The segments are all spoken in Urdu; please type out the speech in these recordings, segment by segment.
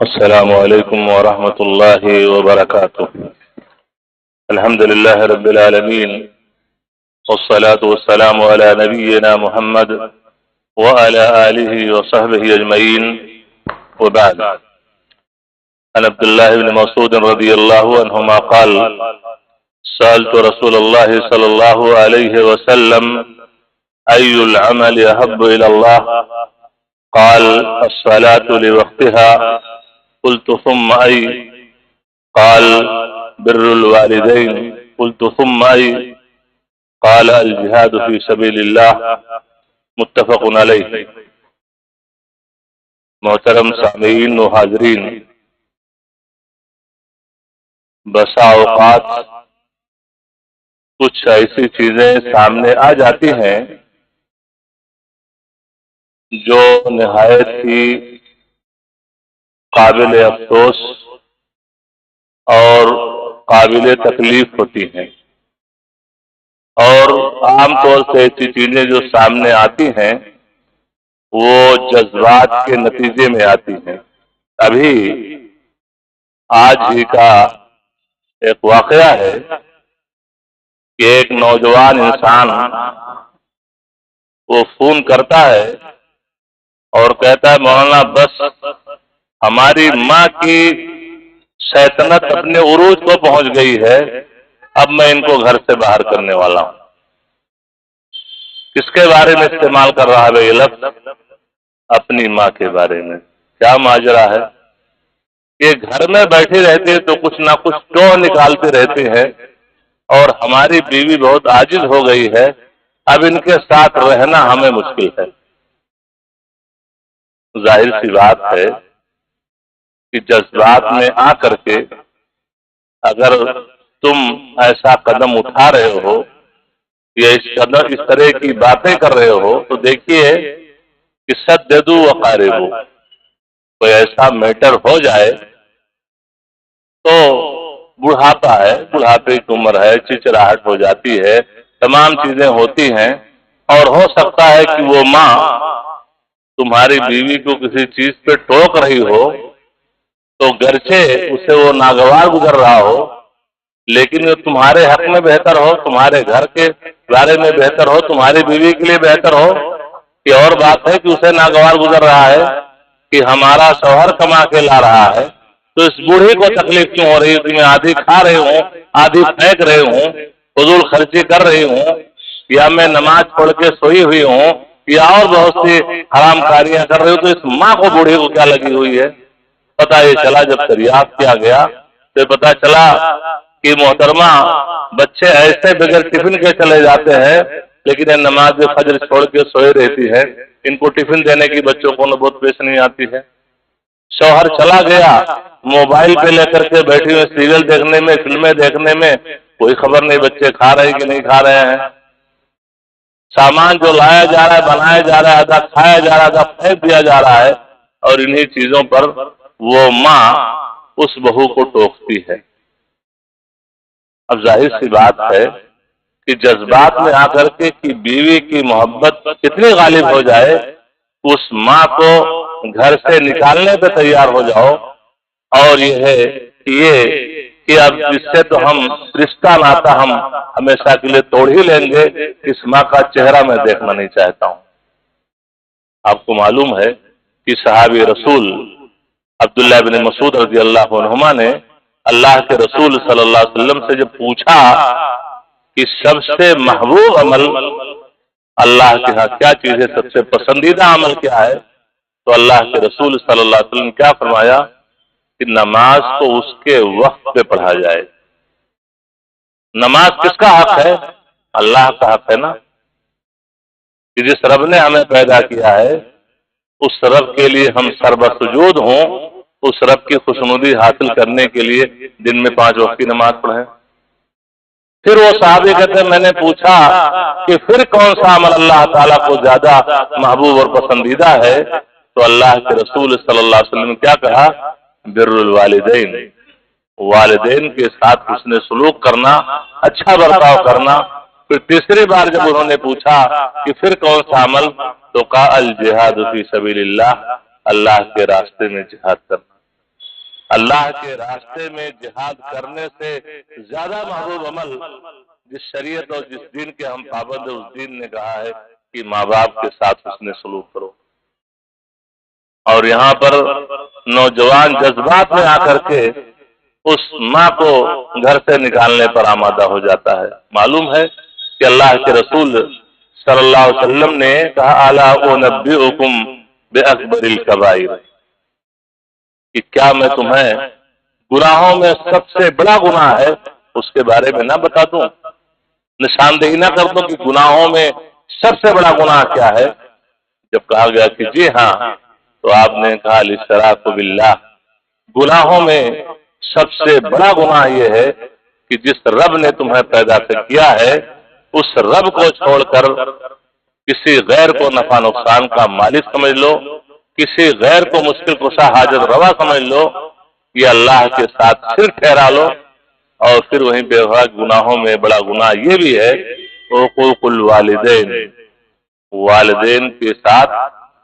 السلام علیکم ورحمۃ اللہ وبرکاتہ۔ الحمد للہ رب العالمین والصلاة والسلام علی نبینا محمد وعلی آلہ وصحبہ اجمعین وبعد۔ عن عبد اللہ بن مسعود رضی اللہ عنہما قال سألت رسول اللہ صلی اللہ علیہ وسلم ای العمل احب الی اللہ قال الصلاة لوقتها قلت ثم أي قال بر الوالدين قلت ثم أي قال الجهاد في سبيل الله متفق عليه۔ محترم سامعین و حاضرین، بسا اوقات کچھ ایسی چیزیں سامنے آ جاتی ہیں جو نہایت ہی قابل افسوس اور قابل تکلیف ہوتی ہیں، اور عام طور سے ایسی چیزیں جو سامنے آتی ہیں وہ جذبات کے نتیجے میں آتی ہیں۔ ابھی آج ہی کا ایک واقعہ ہے کہ ایک نوجوان انسان وہ فون کرتا ہے اور کہتا ہے مولانا بس ہماری ماں کی شیطنت اپنے عروج کو پہنچ گئی ہے، اب میں ان کو گھر سے باہر کرنے والا ہوں۔ کس کے بارے میں استعمال کر رہا ہے یہ لفظ؟ اپنی ماں کے بارے میں۔ کیا ماجرا ہے؟ یہ گھر میں بیٹھے رہتے تو کچھ نہ کچھ ٹوہ نکالتے رہتے ہیں، اور ہماری بیوی بہت عاجز ہو گئی ہے، اب ان کے ساتھ رہنا ہمیں مشکل ہے۔ ظاہر سی بات ہے کہ جذبات میں آ کر کے اگر تم ایسا قدم اٹھا رہے ہو یا اس طرح کی باتیں کر رہے ہو تو دیکھیے کہ سددوا وقاربوا، کوئی ایسا میٹر ہو جائے تو بڑھاپا ہے، بڑھاپے کی عمر ہے، چچراہٹ ہو جاتی ہے، تمام چیزیں ہوتی ہیں، اور ہو سکتا ہے کہ وہ ماں تمہاری بیوی کو کسی چیز پہ ٹوک رہی ہو تو گرچہ اسے وہ ناگوار گزر رہا ہو، لیکن وہ تمہارے حق میں بہتر ہو، تمہارے گھر کے بارے میں بہتر ہو، تمہاری بیوی کے لیے بہتر ہو۔ یہ اور بات ہے کہ اسے ناگوار گزر رہا ہے کہ ہمارا شوہر کما کے لا رہا ہے، تو اس بوڑھی کو تکلیف کیوں ہو رہی ہے کہ میں آدھی کھا رہی ہوں، آدھی پھینک رہی ہوں، فضول خرچی کر رہی ہوں، یا میں نماز پڑھ کے سوئی ہوئی ہوں، یا اور بہت سی حرام کاریاں کر رہی ہوں، تو اس ماں کو بوڑھی کو کیا لگی ہوئی ہے؟ پتہ یہ چلا جب دریافت کیا گیا تو پتہ چلا کہ محترمہ بچے ایسے بغیر ٹفن کے چلے جاتے ہیں، لیکن یہ نماز فجر چھوڑ کے سوئے رہتی ہے، ان کو ٹفن دینے کی بچوں کو نوبت پیش نہیں آتی ہے۔ شوہر چلا گیا، موبائل پہ لے کر کے بیٹھی ہوئی سیریل دیکھنے میں، فلمیں دیکھنے میں، کوئی خبر نہیں بچے کھا رہے کہ نہیں کھا رہے ہیں۔ سامان جو لایا جا رہا ہے، بنایا جا رہا ہے، آدھا کھایا جا رہا ہے، آدھا پھینک دیا جا رہا ہے، اور انہی چیزوں پر وہ ماں اس بہو کو ٹوکتی ہے۔ اب ظاہر سی بات ہے کہ جذبات میں آ کر کے کہ بیوی کی محبت کتنی غالب ہو جائے، اس ماں کو گھر سے نکالنے پہ تیار ہو جاؤ، اور یہ ہے کہ اب اس سے تو ہم رشتہ ناتا ہم ہمیشہ کے لیے توڑ ہی لیں گے، اس ماں کا چہرہ میں دیکھنا نہیں چاہتا ہوں۔ آپ کو معلوم ہے کہ صحابی رسول عبداللہ بن مسعود رضی اللہ عنہما نے اللہ کے رسول صلی اللہ علیہ وسلم سے جب پوچھا کہ سب سے محبوب عمل اللہ کے ہاں کیا چیز ہے، سب سے پسندیدہ عمل کیا ہے، تو اللہ کے رسول صلی اللہ علیہ وسلم کیا فرمایا کہ نماز کو اس کے وقت پہ پڑھا جائے۔ نماز کس کا حق ہے؟ اللہ کا حق ہے نا، کہ جس رب نے ہمیں پیدا کیا ہے اس رب کے لیے ہم سربسجود ہوں، اس رب کی خوشنودی حاصل کرنے کے لیے دن میں 5 وقت کی نماز پڑھیں۔ پھر وہ صحابی کہتے ہیں میں نے پوچھا کہ پھر کون سا عمل اللہ تعالیٰ کو زیادہ محبوب اور پسندیدہ ہے، تو اللہ کے رسول صلی اللہ علیہ وسلم نے کیا کہا؟ بر الوالدین، والدین کے ساتھ حسن سلوک کرنا، اچھا برتاؤ کرنا۔ پھر تیسری بار جب انہوں نے پوچھا کہ پھر کون سا عمل، تو کہا الجہاد فی سبیل اللہ، اللہ کے راستے میں جہاد کرنا۔ اللہ کے راستے میں جہاد کرنے سے زیادہ محبوب عمل جس شریعت اور جس دین کے ہم پابند ہیں، اس دین نے کہا ہے کہ ماں باپ کے ساتھ حسن سلوک کرو۔ اور یہاں پر نوجوان جذبات میں آ کر کے اس ماں کو گھر سے نکالنے پر آمادہ ہو جاتا ہے۔ معلوم ہے کہ اللہ کے رسول صلی اللہ علیہ وسلم نے کہا الا انبئکم باکبر الکبائر، کہ کیا میں تمہیں گناہوں میں سب سے بڑا گناہ ہے اس کے بارے میں نہ بتا دوں، نشاندہی نہ کر دوں کہ گناہوں میں سب سے بڑا گناہ کیا ہے؟ جب کہا گیا کہ جی ہاں، تو آپ نے کہا الاشراک باللہ، گناہوں میں سب سے بڑا گناہ یہ ہے کہ جس رب نے تمہیں پیدا کیا ہے اس رب کو چھوڑ کر کسی غیر کو نفع نقصان کا مالک سمجھ لو، کسی غیر کو مشکل کشا حاجت روا سمجھ لو، یہ اللہ کے ساتھ شرک ٹھہرا لو۔ اور پھر وہیں پہ گناہوں میں بڑا گناہ یہ بھی ہے حقوق الوالدین، والدین کے ساتھ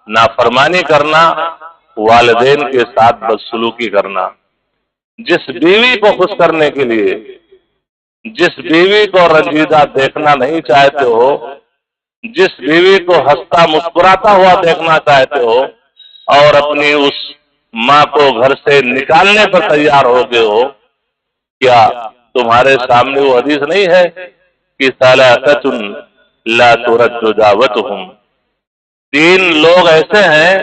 نافرمانی کرنا، والدین کے ساتھ بدسلوکی کرنا۔ جس بیوی کو خوش کرنے کے لیے، جس بیوی کو رنجیدہ دیکھنا نہیں چاہتے ہو، جس بیوی کو ہنستا مسکراتا ہوا دیکھنا چاہتے ہو، اور اپنی اس ماں کو گھر سے نکالنے پر تیار ہو گئے ہو، کیا تمہارے سامنے وہ حدیث نہیں ہے کہ ثلاثۃ لا ترد دعوتہم، تین لوگ ایسے ہیں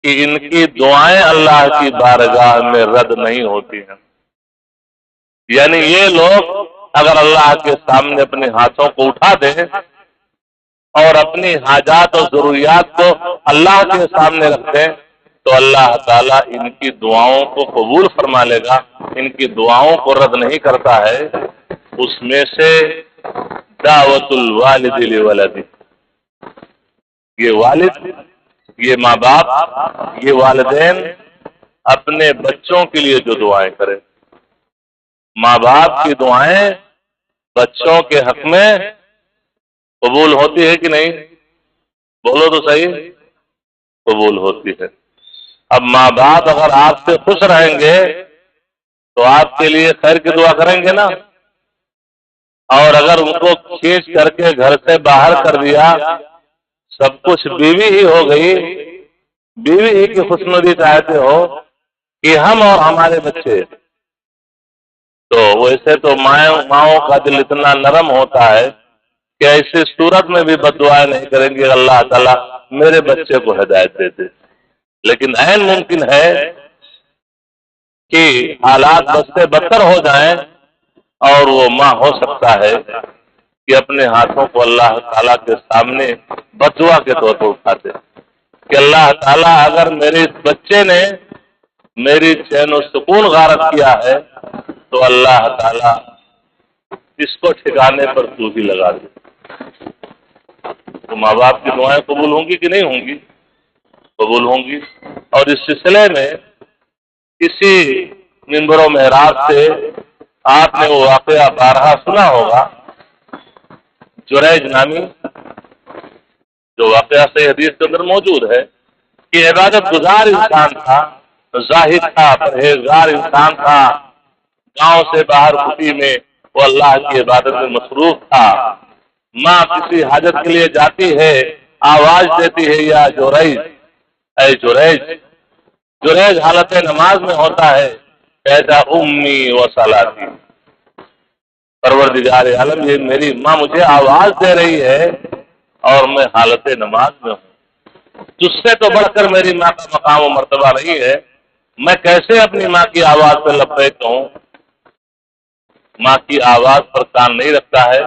کہ ان کی دعائیں اللہ کی بارگاہ میں رد نہیں ہوتی ہیں؟ یعنی یہ لوگ اگر اللہ کے سامنے اپنے ہاتھوں کو اٹھا دیں اور اپنی حاجات اور ضروریات کو اللہ کے سامنے رکھ دیں تو اللہ تعالیٰ ان کی دعاؤں کو قبول فرما لے گا، ان کی دعاؤں کو رد نہیں کرتا ہے۔ اس میں سے دعوت الوالد لولدہ، یہ والد، یہ ماں باپ، یہ والدین اپنے بچوں کے لیے جو دعائیں کریں، ماں باپ کی دعائیں بچوں کے حق میں قبول ہوتی ہے کہ نہیں؟ بولو تو صحیح، قبول ہوتی ہے۔ اب ماں باپ اگر آپ سے خوش رہیں گے تو آپ کے لیے خیر کی دعا کریں گے نا، اور اگر ان کو کھینچ کر کے گھر سے باہر کر دیا، سب کچھ بیوی ہی ہو گئی، بیوی ہی کی خوشنودی چاہتے ہو کہ ہم اور ہمارے بچے، تو ویسے تو ماؤں کا دل اتنا نرم ہوتا ہے کہ ایسی صورت میں بھی بد دعائیں نہیں کریں گے اللہ تعالیٰ میرے بچے کو ہدایت دے دے۔ لیکن عین ممکن ہے کہ حالات بد سے بدتر ہو جائیں اور وہ ماں ہو سکتا ہے کہ اپنے ہاتھوں کو اللہ تعالیٰ کے سامنے بد دعا کے طور پر اٹھا دے کہ اللہ تعالیٰ اگر میرے اس بچے نے میری چین و سکون غارت کیا ہے تو اللہ تعالیٰ اس کو ٹھکانے پر تو ہی لگا دے۔ تو ماں باپ کی دعائیں قبول ہوں گی کہ نہیں ہوں گی؟ قبول ہوں گی۔ اور اس سلسلے میں اسی منبر و محراب سے آپ نے وہ واقعہ بارہا سنا ہوگا، جریج نامی، جو واقعہ صحیح حدیث کے اندر موجود ہے کہ عبادت گزار انسان تھا، زاہد تھا، پرہیزگار انسان تھا، گاؤں سے باہر کٹی میں وہ اللہ کی عبادت میں مصروف تھا۔ ماں کسی حاجت کے لیے جاتی ہے، آواز دیتی ہے یا جریج، اے جریج، جریج حالت نماز میں ہوتا ہے، کہتا امی و صلاتی، پروردگار عالم یہ میری ماں مجھے آواز دے رہی ہے اور میں حالت نماز میں ہوں، تجھ سے تو بڑھ کر میری ماں کا مقام و مرتبہ نہیں ہے، میں کیسے اپنی ماں کی آواز پہ لبیک کہوں؟ ماں کی آواز پر کان نہیں رکھتا ہے،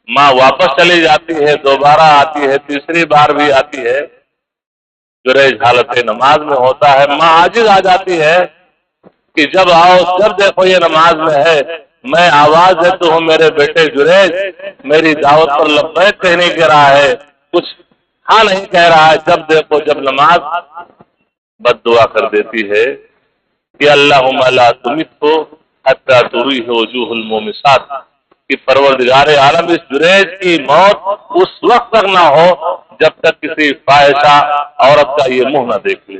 ماں واپس چلی جاتی ہے، دوبارہ آتی ہے، تیسری بار بھی آتی ہے، جریج حالت نماز میں ہوتا ہے، ماں عاجز آ جاتی ہے کہ جب آؤ، جب دیکھو یہ نماز میں ہے، میں آواز دیتا ہوں میرے بیٹے جریج میری دعوت پر لبیک کہہ نہیں کہہ رہا ہے، کچھ ہاں نہیں کہہ رہا ہے، جب دیکھو جب نماز، بد دعا کر دیتی ہے کہ اللہم لا تمتہ حتی تریہ وجوہ المومسات، کہ پروردگار عالم اس جریج کی موت اس وقت تک نہ ہو جب تک کسی فاحشہ عورت کا یہ منہ نہ دیکھ لے۔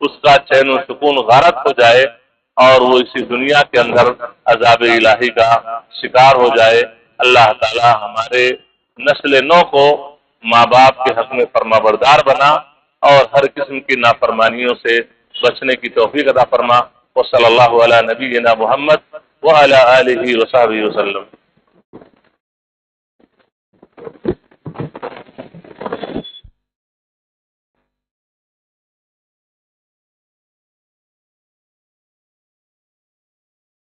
اس کا چین و سکون غارت ہو جائے اور وہ اسی دنیا کے اندر عذاب الہی کا شکار ہو جائے۔ اللہ تعالی ہمارے نسل نو کو ماں باپ کے حق میں فرما بردار بنا اور ہر قسم کی نافرمانیوں سے بچنے کی توفیق عطا فرما۔ وصلی اللہ علی نبینا محمد وعلی آلہ وصحبہ وسلم۔